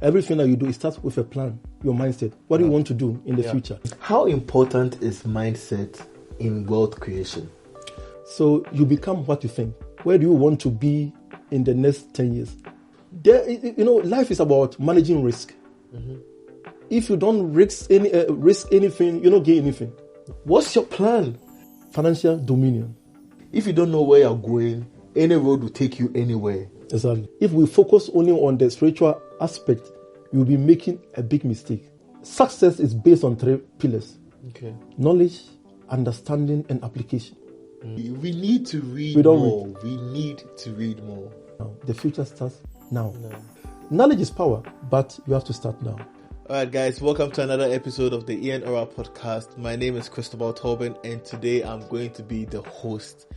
Everything that you do, it starts with a plan, your mindset. What do you want to do in the future? How important is mindset in wealth creation? So you become what you think. Where do you want to be in the next 10 years? Life is about managing risk. If you don't risk anything, you don't gain anything. What's your plan? Financial dominion. If you don't know where you're going, any road will take you anywhere. Exactly. If we focus only on the spiritual aspect, you'll be making a big mistake. Success is based on 3 pillars. Okay. Knowledge, understanding, and application. We need to read more. We need to read more. The future starts now. Knowledge is power, but you have to start now. Alright guys, welcome to another episode of the Eaan Aura Podcast. My name is Christopher Tobin and today I'm going to be the host.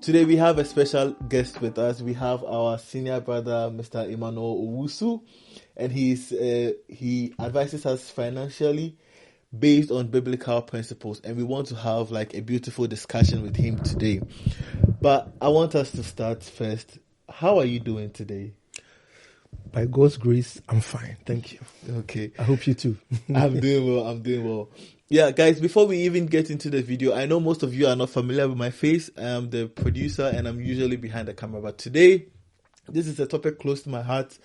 Today we have a special guest with us. We have our senior brother, Mr. Eaan Aura, and he advises us financially based on biblical principles, and we want to have like a beautiful discussion with him today. But I want us to start first. How are you doing today? By God's grace, I'm fine. Thank you. Okay. I hope you too. I'm doing well. Yeah, guys, before we even get into the video, I know most of you are not familiar with my face. I am the producer and I'm usually behind the camera. But today, this is a topic close to my heart.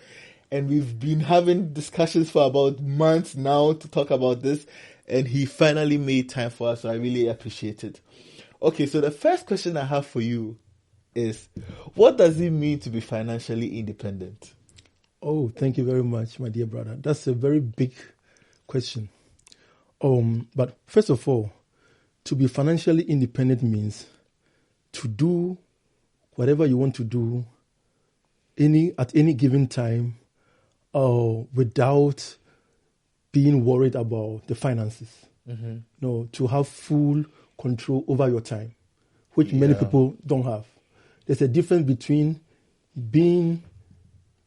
And we've been having discussions for about months now to talk about this. And he finally made time for us. So I really appreciate it. Okay, so the first question I have for you is, what does it mean to be financially independent? Oh, thank you very much, my dear brother. That's a very big question. But first of all, to be financially independent means to do whatever you want to do at any given time without being worried about the finances. To have full control over your time, which many people don't have. There's a difference between being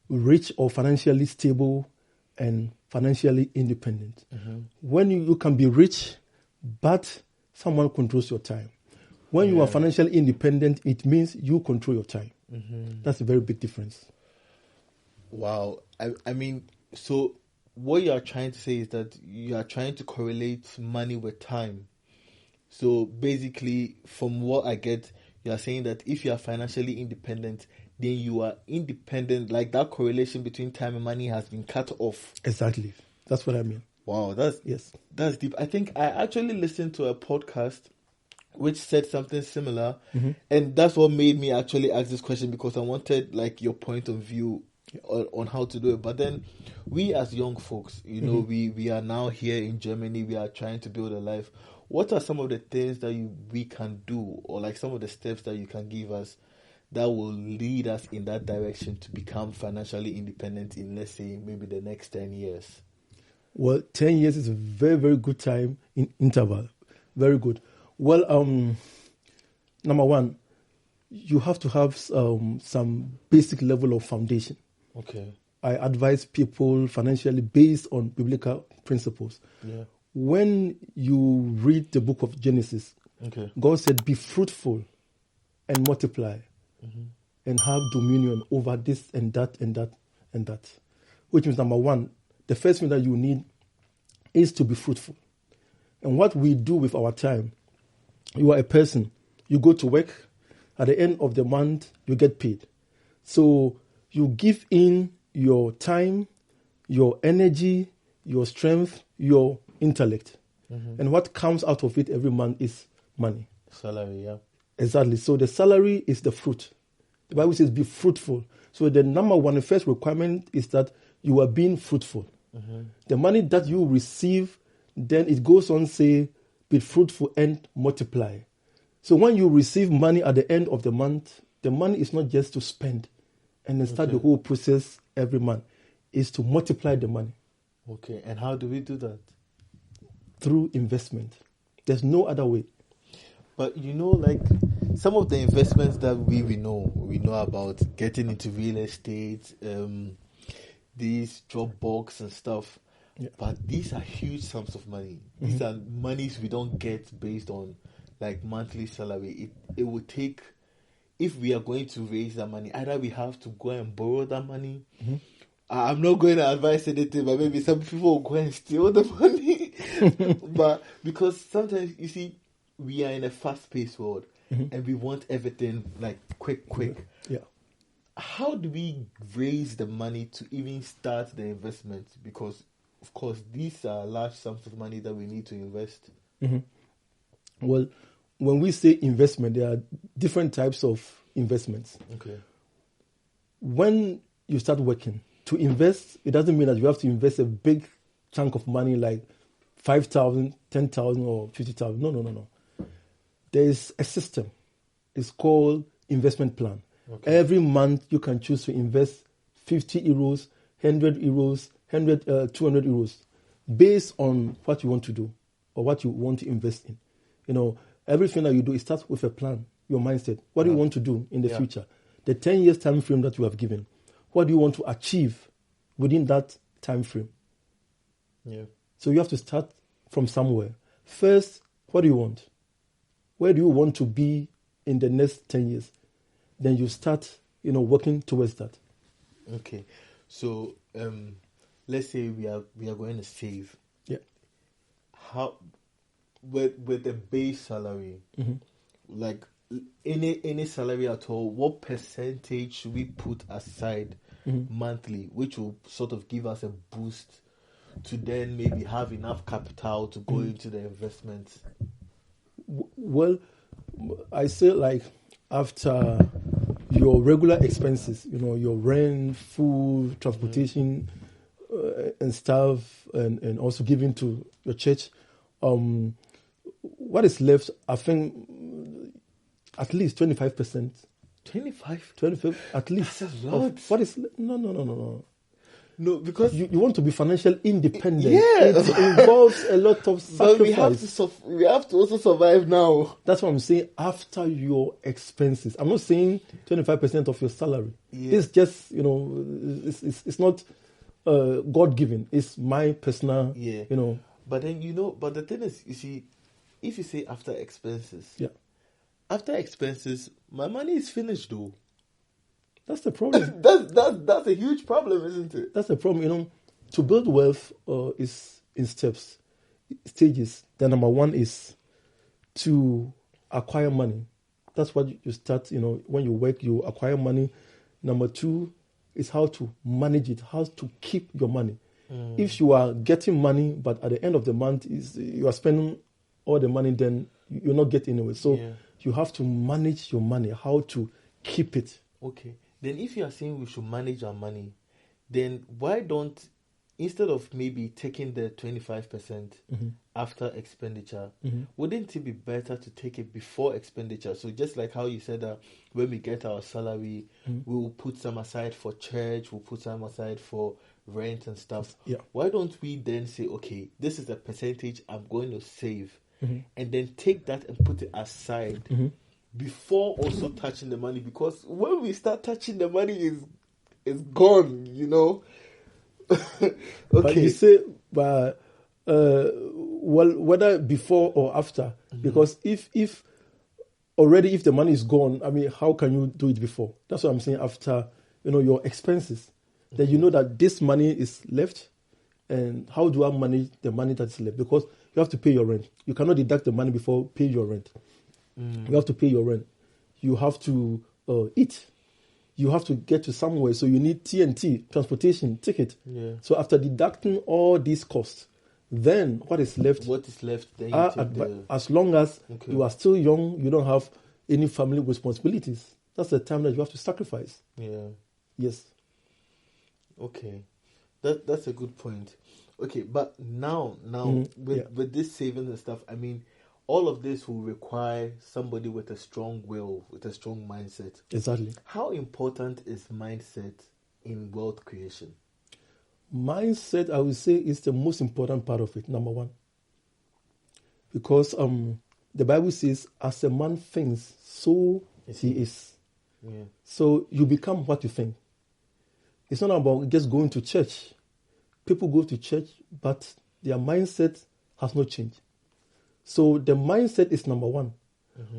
rich or financially stable and financially independent. When you can be rich, but someone controls your time. When you are financially independent, it means you control your time. That's a very big difference. Wow. I mean, so what you are trying to say is that you are trying to correlate money with time. So basically, from what I get, you are saying that if you are financially independent, then you are independent, like that correlation between time and money has been cut off. Exactly. That's what I mean. Wow, that's deep. I think I actually listened to a podcast which said something similar, and that's what made me actually ask this question, because I wanted like your point of view on how to do it. But then we as young folks, we are now here in Germany, we are trying to build a life. What are some of the things that we can do, or like some of the steps that you can give us that will lead us in that direction to become financially independent in, let's say, maybe the next 10 years? Well, 10 years is a very, very good time in interval. Very good. Well, number one, you have to have some basic level of foundation. Okay. I advise people financially based on biblical principles. Yeah. When you read the book of Genesis, God said, be fruitful and multiply. And have dominion over this and that and that and that. Which means, number one, the first thing that you need is to be fruitful. And what we do with our time, you are a person, you go to work, at the end of the month, you get paid. So you give in your time, your energy, your strength, your intellect. And what comes out of it every month is money. Salary, yeah. Exactly. So the salary is the fruit. The Bible says be fruitful. So the number one, the first requirement is that you are being fruitful. The money that you receive, then it goes on say, be fruitful and multiply. So when you receive money at the end of the month, the money is not just to spend and then start the whole process every month. It's to multiply the money. Okay, and how do we do that? Through investment. There's no other way. But like some of the investments that we know about, getting into real estate, these job box and stuff. Yeah. But these are huge sums of money. These are monies we don't get based on like monthly salary. It would take, if we are going to raise that money, either we have to go and borrow that money. I'm not going to advise anything, but maybe some people will go and steal the money. But because sometimes, you see, we are in a fast-paced world, and we want everything like quick. Yeah. How do we raise the money to even start the investment? Because, of course, these are large sums of money that we need to invest. Well, when we say investment, there are different types of investments. Okay. When you start working, to invest, it doesn't mean that you have to invest a big chunk of money like 5,000, 10,000 or 50,000. No. There is a system. It's called investment plan. Okay. Every month you can choose to invest 50 euros, 100 euros, 200 euros based on what you want to do or what you want to invest in. You know, everything that you do, it starts with a plan, your mindset. What do you want to do in the future? The 10 years time frame that you have given. What do you want to achieve within that time frame? Yeah. So you have to start from somewhere. First, what do you want? Where do you want to be in the next 10 years? Then you start, working towards that. Okay. So, let's say we are going to save. Yeah. How, with the base salary, like any salary at all, what percentage should we put aside monthly, which will sort of give us a boost to then maybe have enough capital to go into the investment? Well, I say like after your regular expenses, your rent, food, transportation, and stuff, and also giving to your church, what is left, I think at least 25%. 25 at least. That's a lot. What is no. No, because you want to be financially independent. Yeah, it involves a lot of sacrifice. But we have to also survive now. That's what I'm saying. After your expenses, I'm not saying 25% of your salary. Yeah. It's just it's not God given. It's my personal. Yeah. But then but the thing is, you see, if you say after expenses, after expenses, my money is finished though. That's the problem. that's a huge problem, isn't it? That's the problem. To build wealth is in stages. The number one is to acquire money. That's what you start. When you work, you acquire money. Number two is how to manage it, how to keep your money. If you are getting money, but at the end of the month you are spending all the money, then you're not getting anywhere. So you have to manage your money, how to keep it. Okay. Then if you are saying we should manage our money, then why don't, instead of maybe taking the 25% after expenditure, wouldn't it be better to take it before expenditure? So just like how you said that when we get our salary, we will put some aside for church, we'll put some aside for rent and stuff. Yeah. Why don't we then say, okay, this is the percentage I'm going to save, and then take that and put it aside before also touching the money? Because when we start touching the money, is gone, Okay. But you say, well, whether before or after, because if the money is gone, I mean, how can you do it before? That's what I'm saying. After your expenses, then you know that this money is left, and how do I manage the money that is left? Because you have to pay your rent. You cannot deduct the money before pay your rent. You have to pay your rent. You have to eat. You have to get to somewhere. So you need T&T, transportation, ticket. Yeah. So after deducting all these costs, then what is left? Then you take as long as you are still young, you don't have any family responsibilities. That's the time that you have to sacrifice. Yeah. Yes. Okay. That's a good point. Okay, but now with this savings and stuff, I mean, all of this will require somebody with a strong will, with a strong mindset. Exactly. How important is mindset in wealth creation? Mindset, I would say, is the most important part of it, number one. Because the Bible says, as a man thinks, so he is. Yeah. So you become what you think. It's not about just going to church. People go to church, but their mindset has not changed. So the mindset is number one.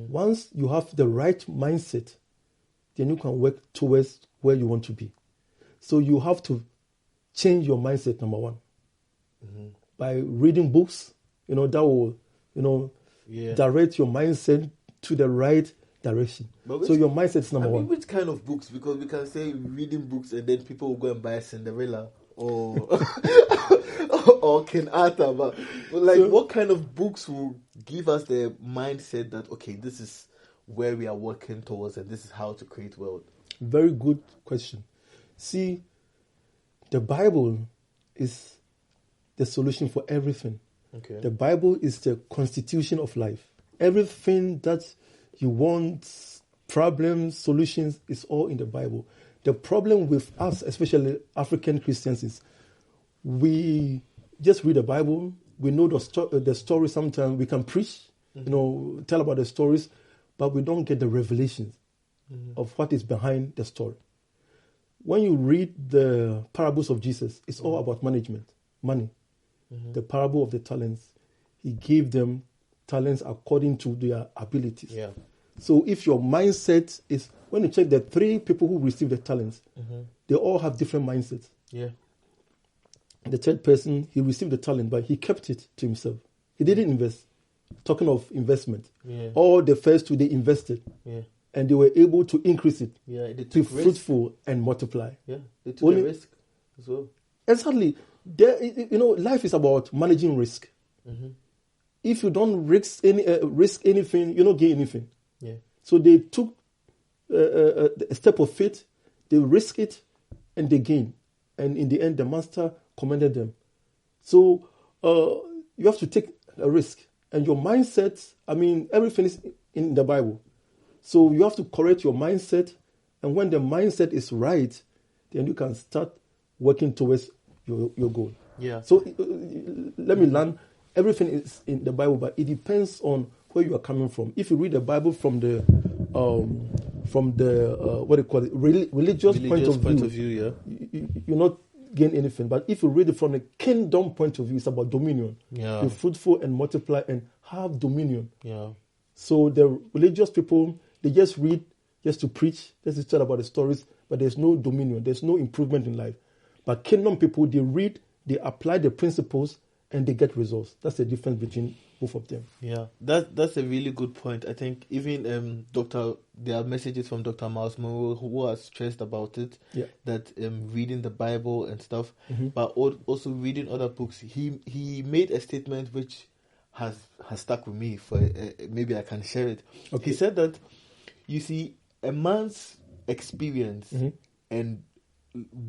Once you have the right mindset, then you can work towards where you want to be. So you have to change your mindset, number one. By reading books, that will, direct your mindset to the right direction. So your mindset is number one. Which kind of books? Because we can say reading books and then people will go and buy Cinderella or or Eaan Aura. But what kind of books will give us the mindset that, okay, this is where we are working towards and this is how to create wealth? Very good question. See, the Bible is the solution for everything. Okay. The Bible is the constitution of life. Everything that you want, problems, solutions, is all in the Bible. The problem with us, especially African Christians, is we just read the Bible. We know the story sometimes. We can preach, tell about the stories, but we don't get the revelations of what is behind the story. When you read the parables of Jesus, it's all about management, money. The parable of the talents, he gave them talents according to their abilities. Yeah. So if your mindset is, when you check the 3 people who received the talents, they all have different mindsets. Yeah. The third person, he received the talent, but he kept it to himself. He didn't invest. Talking of investment. Yeah. All the first 2, they invested. Yeah. And they were able to increase it. Yeah, they took be risk. Fruitful and multiply. Yeah, they took a risk as well. Exactly. Life is about managing risk. If you don't risk anything, you don't gain anything. Yeah. So they took a step of faith, they risk it, and they gain. And in the end, the master commended them. So you have to take a risk. And your mindset, everything is in the Bible. So you have to correct your mindset. And when the mindset is right, then you can start working towards your goal. Yeah. So let me learn. Everything is in the Bible, but it depends on where you are coming from. If you read the Bible from the religious point of view, you're not gain anything. But if you read it from the kingdom point of view, it's about dominion. Yeah. Be fruitful and multiply and have dominion. Yeah. So the religious people, they just read just to preach, just to tell about the stories, but there's no dominion, there's no improvement in life. But kingdom people, they read, they apply the principles, and they get results. That's the difference between both of them. Yeah, that's a really good point. I think even there are messages from Dr. Miles Monroe who has stressed about it, that reading the Bible and stuff, but also reading other books. He made a statement which has stuck with me. For maybe I can share it. Okay. He said that, you see, a man's experience and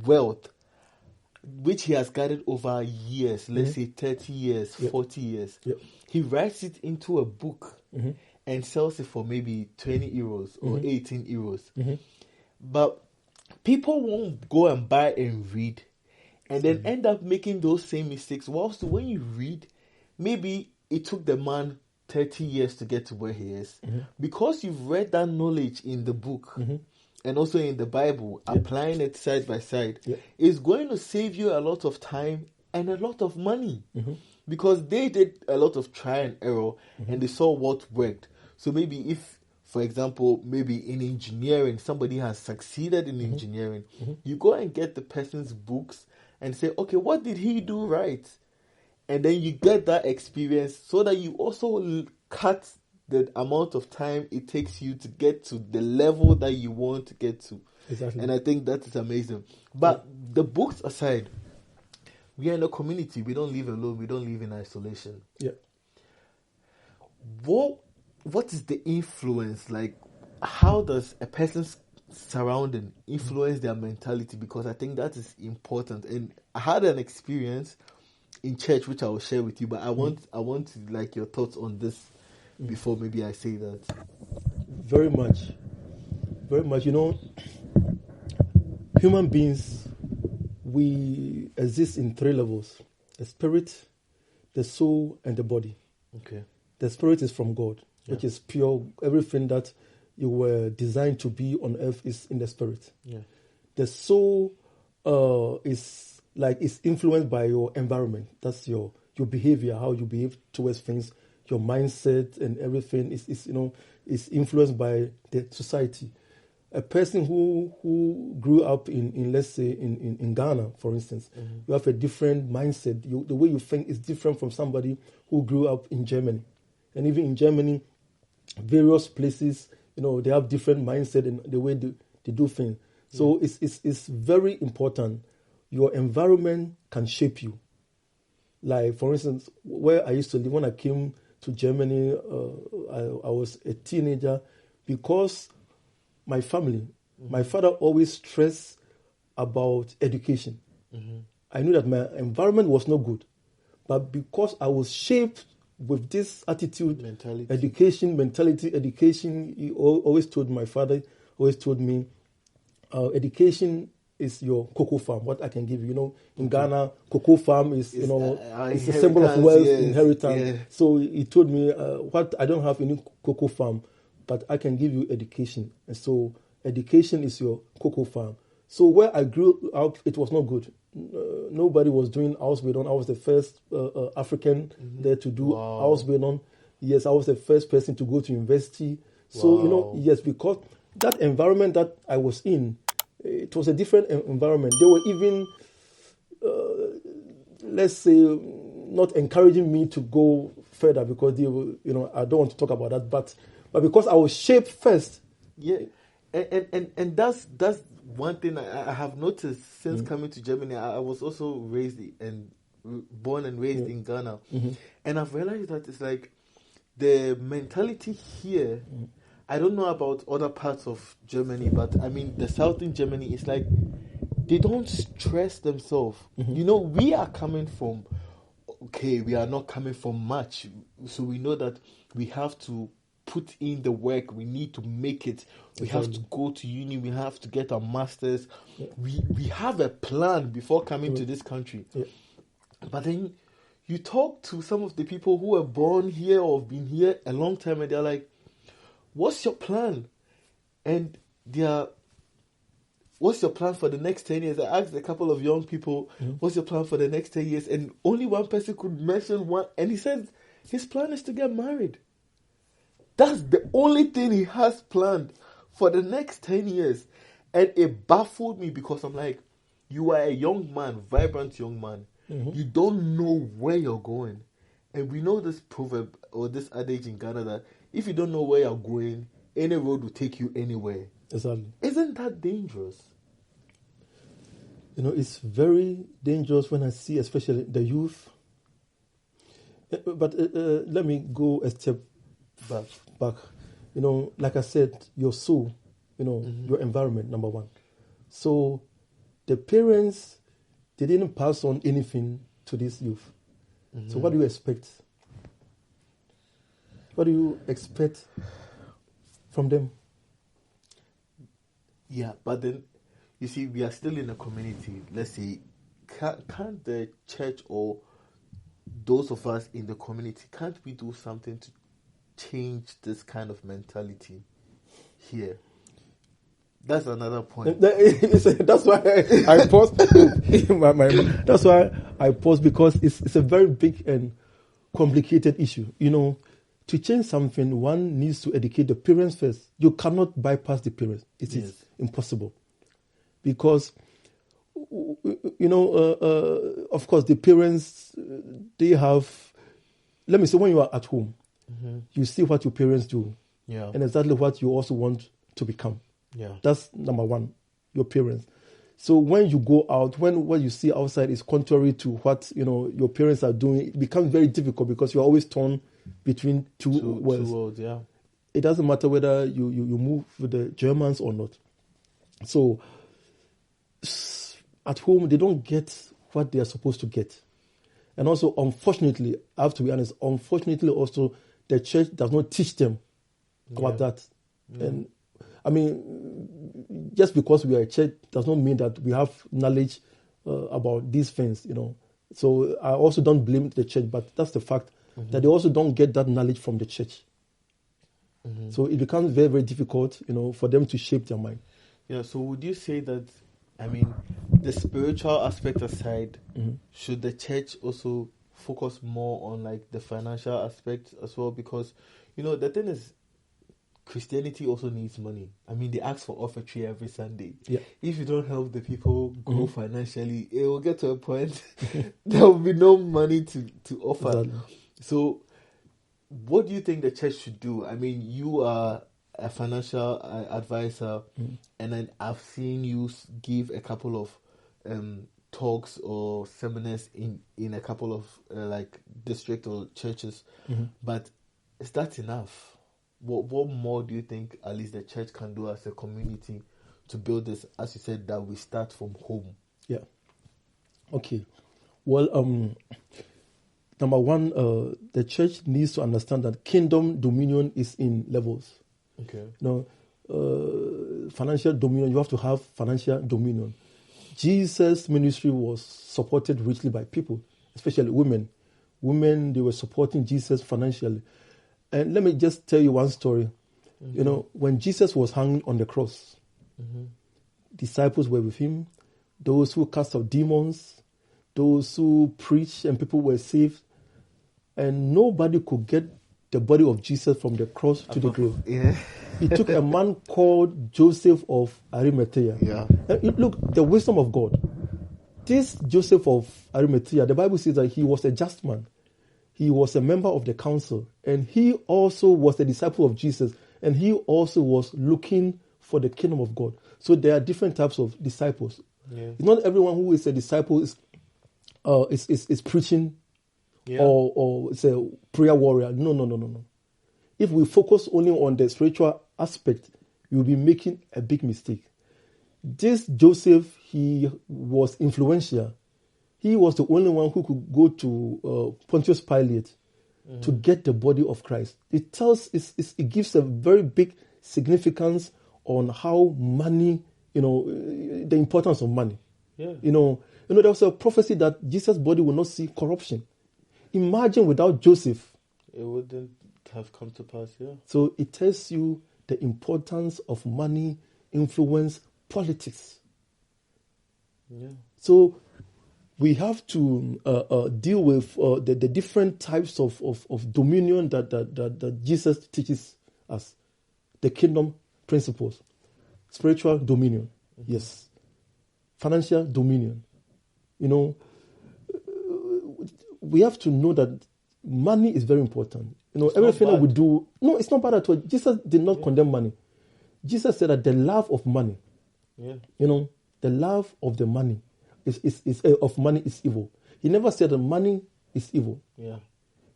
wealth, which he has gathered over years, let's say 30 years, 40 years, he writes it into a book and sells it for maybe 20 euros or 18 euros. But people won't go and buy and read and then end up making those same mistakes. Whilst when you read, maybe it took the man 30 years to get to where he is. Because you've read that knowledge in the book, and also in the Bible, applying it side by side, is going to save you a lot of time and a lot of money. Because they did a lot of try and error and they saw what worked. So maybe if, for example, maybe in engineering, somebody has succeeded in engineering, you go and get the person's books and say, okay, what did he do right? And then you get that experience so that you also cut the amount of time it takes you to get to the level that you want to get to. Exactly. And I think that is amazing. But the books aside, we are in a community. We don't live alone. We don't live in isolation. Yeah. What is the influence? Like, how does a person's surrounding influence their mentality? Because I think that is important. And I had an experience in church, which I will share with you. But I want to like your thoughts on this before maybe I say that. Very much. Very much. Human beings, we exist in 3 levels: the spirit, the soul, and the body. Okay. The spirit is from God, which is pure. Everything that you were designed to be on earth is in the spirit. Yeah. The soul is influenced by your environment. That's your behavior, how you behave towards things. Your mindset and everything is influenced by the society. a person who grew up in let's say in Ghana, for instance, you have a different mindset. The way you think is different from somebody who grew up in Germany. And even in Germany, various places, they have different mindset and the way they do things. So it's very important. Your environment can shape you. Like, for instance, where I used to live, when I came to Germany, I was a teenager, because my family, my father always stressed about education. I knew that my environment was not good, but because I was shaped with this attitude, education, he always told my father, always told me, education is your cocoa farm, what I can give you. In Ghana, cocoa farm is, it's a symbol of wealth, inheritance. Yeah. So he told me, what I don't have any cocoa farm, but I can give you education. And so education is your cocoa farm. So where I grew up, it was not good. Nobody was doing house build on. I was the first African there to do house build on. Yes, I was the first person to go to university. So, yes, because that environment that I was in, it was a different environment. They were even, let's say, not encouraging me to go further because they were, I don't want to talk about that, but because I was shaped first. Yeah, and that's one thing I have noticed since coming to Germany. I was also born and raised in Ghana, and I've realized that it's like the mentality here. I don't know about other parts of Germany, but I mean the southern Germany is like they don't stress themselves. We are coming from. Okay, we are not coming from much, so we know that we have to put in the work. We need to make it. We have to go to uni. We have to get our masters. Yeah. We have a plan before coming to this country. Yeah. But then you talk to some of the people who were born here or have been here a long time, and they're like, "What's your plan?" And what's your plan for the next 10 years? I asked a couple of young people, what's your plan for the next 10 years? And only one person could mention one, and he said his plan is to get married. That's the only thing he has planned for the next 10 years. And it baffled me because I'm like, you are a young man, vibrant young man. You don't know where you're going. And we know this proverb or this adage in Ghana that if you don't know where you're going, any road will take you anywhere. Exactly. Isn't that dangerous? It's very dangerous when I see especially the youth. But let me go a step back. Like I said, your soul, your environment, number one. So the parents, they didn't pass on anything to this youth. So what do you expect? What do you expect from them? Yeah, but then, you see, we are still in a community. Let's say, can't the church or those of us in the community, can't we do something to change this kind of mentality here? That's another point. That's why I paused. That's why I paused, because it's a very big and complicated issue. To change something, one needs to educate the parents first. You cannot bypass the parents. It is impossible. Because, of course, the parents, they have, let me say, when you are at home, you see what your parents do. Yeah. And exactly what you also want to become. Yeah. That's number one, your parents. So when you go out, when what you see outside is contrary to what, your parents are doing, it becomes very difficult because you're always torn between two worlds. Yeah. It doesn't matter whether you move with the Germans or not. So at home, they don't get what they are supposed to get. And also, unfortunately, I have to be honest, also, the church does not teach them about that. And I mean, just because we are a church does not mean that we have knowledge about these things, So I also don't blame the church, but that's the fact that they also don't get that knowledge from the church. So it becomes very, very difficult, for them to shape their mind. Yeah, so would you say that, I mean, the spiritual aspect aside, should the church also focus more on like the financial aspect as well? Because, the thing is, Christianity also needs money. I mean, they ask for offertory every Sunday. Yeah. If you don't help the people grow financially, it will get to a point there will be no money to offer. Exactly. So, what do you think the church should do? I mean, you are a financial advisor, and then I've seen you give a couple of talks or seminars in a couple of like district or churches. But is that enough? What more do you think at least the church can do as a community to build this, as you said, that we start from home? Yeah. Okay. Well, number one, the church needs to understand that kingdom dominion is in levels. Okay. Financial dominion, you have to have financial dominion. Jesus' ministry was supported richly by people, especially women. Women, they were supporting Jesus financially. And let me just tell you one story. When Jesus was hung on the cross, disciples were with him, those who cast out demons, those who preached, and people were saved. And nobody could get the body of Jesus from the cross to the grave. Yeah. It took a man called Joseph of Arimathea. Yeah. And look, the wisdom of God. This Joseph of Arimathea, the Bible says that he was a just man. He was a member of the council, and he also was a disciple of Jesus, and he also was looking for the kingdom of God. So there are different types of disciples. Yeah. It's not everyone who is a disciple is preaching or is a prayer warrior. No. If we focus only on the spiritual aspect, you'll be making a big mistake. This Joseph, he was influential. He was the only one who could go to Pontius Pilate to get the body of Christ. It gives a very big significance on how money, the importance of money. Yeah. There was a prophecy that Jesus' body will not see corruption. Imagine without Joseph. It wouldn't have come to pass, yeah. So it tells you the importance of money, influence, politics. Yeah. So we have to deal with the different types of dominion that Jesus teaches us. The kingdom principles. Spiritual dominion, yes. Financial dominion. We have to know that money is very important. Everything that we do, no, it's not bad at all. Jesus did not condemn money. Jesus said that the love of money, the love of the money of money is evil. He never said that money is evil. Yeah.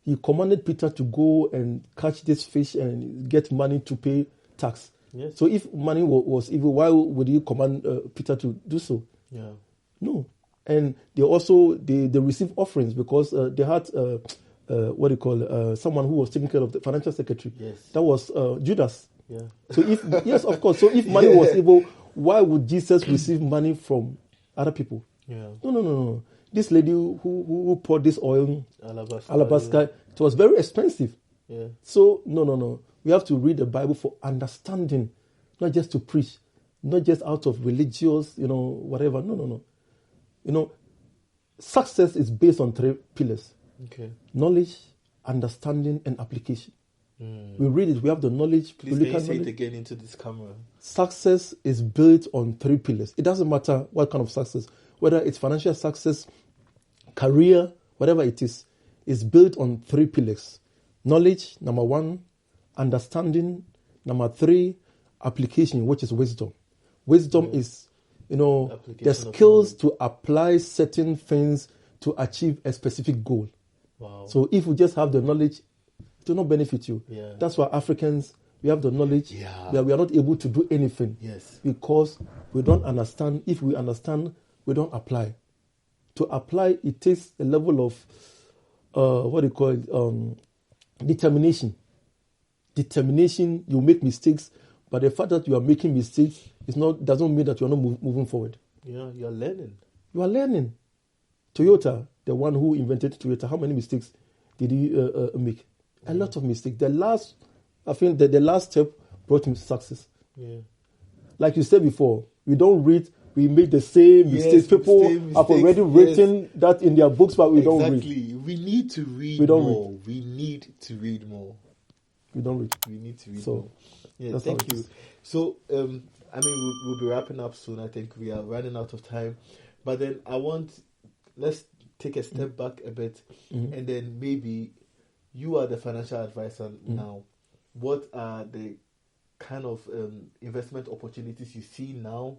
He commanded Peter to go and catch this fish and get money to pay tax. Yes. So if money was evil, why would he command Peter to do so? Yeah. No. And they also they received offerings because they had someone who was taking care of the financial secretary. Yes. That was Judas. Yeah. So of course. So if money was evil, why would Jesus receive money from other people? Yeah. No. This lady who poured this oil, alabaster, it was very expensive. Yeah. So no. We have to read the Bible for understanding, not just to preach, not just out of religious, whatever. No. Success is based on 3 pillars. Okay. Knowledge, understanding, and application. We read it, we have the knowledge. Please can you say it again into this camera? Success is built on 3 pillars. It doesn't matter what kind of success, whether it's financial success, career, whatever it is built on 3 pillars. Knowledge, number 1, understanding, number 3, application, which is wisdom. Wisdom is, the skills to apply certain things to achieve a specific goal. Wow. So if we just have the knowledge, it will not benefit you. Yeah. That's why Africans, we have the knowledge, yeah. we are not able to do anything. Yes. Because we don't understand. If we understand, we don't apply. To apply, it takes a level of, determination. Determination, you make mistakes, but the fact that you are making mistakes doesn't mean that you are not moving forward. Yeah, you are learning. You are learning. Toyota, the one who invented Toyota, how many mistakes did he make? A lot of mistakes. The last step brought him success. Yeah. Like you said before, we don't read, we make the same mistakes. People have already written that in their books, but we don't read. Exactly. We need to read more. We need to read more. We don't read. We need to read more. Yeah, thank you. So, we'll be wrapping up soon. I think we are running out of time. But then let's take a step back a bit, and then maybe you are the financial advisor now. What are the kind of investment opportunities you see now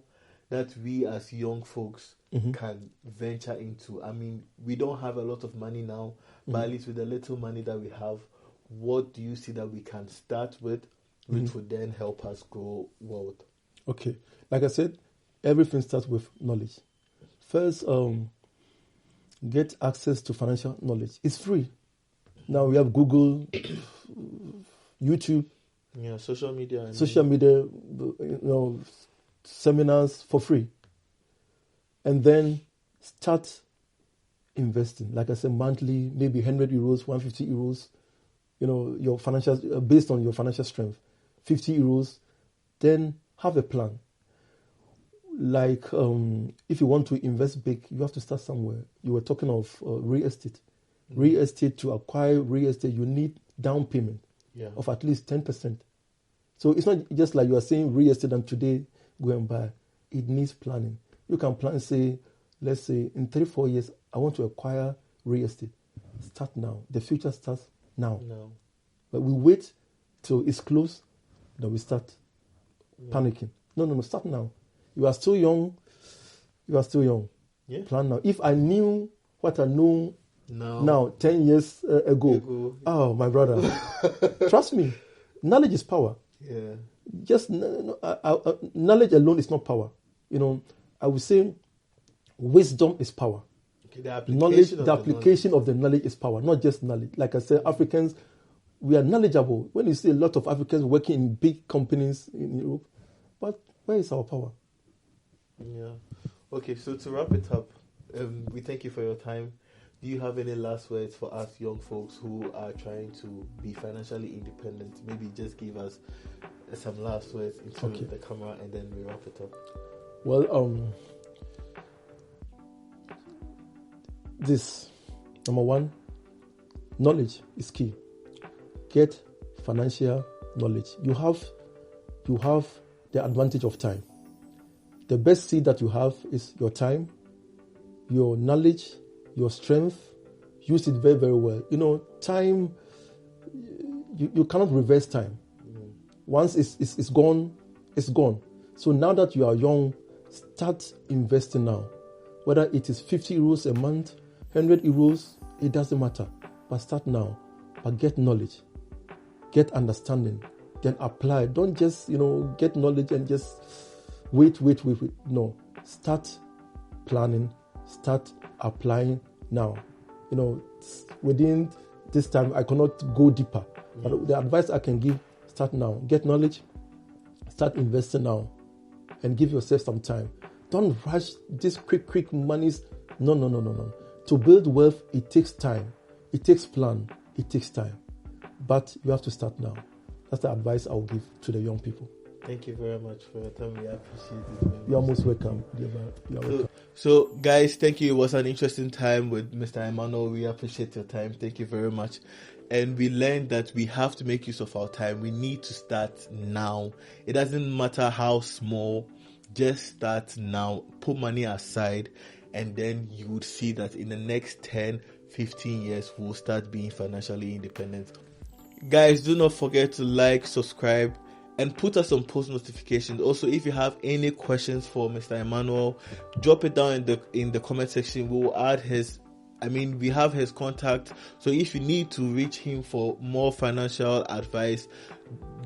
that we as young folks can venture into? I mean, we don't have a lot of money now, but at least with the little money that we have, what do you see that we can start with, which would then help us grow wealth? Okay. Like I said, everything starts with knowledge. First, get access to financial knowledge. It's free. Now we have Google, YouTube. Yeah, social media. Seminars for free. And then start investing. Like I said, monthly, maybe 100 euros, 150 euros, your financial, based on your financial strength, 50 euros, then have a plan. Like, if you want to invest big, you have to start somewhere. You were talking of real estate. Real estate, to acquire real estate, you need down payment of at least 10%. So it's not just like you are saying real estate and today go and buy. It needs planning. You can plan, let's say in 3-4 years, I want to acquire real estate. Start now. The future starts now. No. But we wait till it's close, then we start panicking. No, start now. You are still young. Yeah. Plan now. If I knew what I know now 10 years ago, oh, my brother, trust me, knowledge is power. Yeah. Just knowledge alone is not power. I would say wisdom is power. Okay, the application of the knowledge is power, not just knowledge. Like I said, Africans, we are knowledgeable. When you see a lot of Africans working in big companies in Europe, but where is our power? Yeah. Okay, so to wrap it up, we thank you for your time. Do you have any last words for us young folks who are trying to be financially independent? Maybe just give us some last words into the camera, and then we wrap it up. Well, this, number one, knowledge is key. Get financial knowledge. You have the advantage of time. The best seed that you have is your time, your knowledge, your strength. Use it very, very well. Time, you cannot reverse time. Once it's gone, it's gone. So now that you are young, start investing now. Whether it is 50 euros a month, 100 euros, it doesn't matter. But start now. But get knowledge. Get understanding. Then apply. Don't just, get knowledge and just wait. No. Start planning. Start applying now. Within this time, I cannot go deeper. But the advice I can give, start now. Get knowledge. Start investing now. And give yourself some time. Don't rush these quick monies. No. To build wealth, it takes time. It takes plan. It takes time. But you have to start now. That's the advice I will give to the young people. Thank you very much for your time. We appreciate it. You are most welcome. So, guys, thank you. It was an interesting time with Mr. Emmanuel. We appreciate your time. Thank you very much. And we learned that we have to make use of our time. We need to start now. It doesn't matter how small. Just start now. Put money aside. And then you would see that in the next 10, 15 years, we'll start being financially independent. Guys, do not forget to like, subscribe, and put us on post notifications. Also, if you have any questions for Mr. Emmanuel, drop it down in the comment section. We will add we have his contact. So if you need to reach him for more financial advice,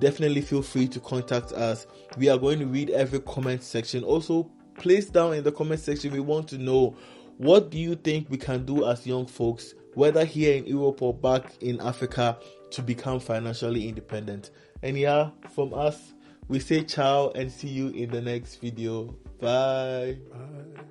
definitely feel free to contact us. We are going to read every comment section. Also, place down in the comment section, we want to know, what do you think we can do as young folks, whether here in Europe or back in Africa, to become financially independent? And from us, we say ciao and see you in the next video. Bye. Bye.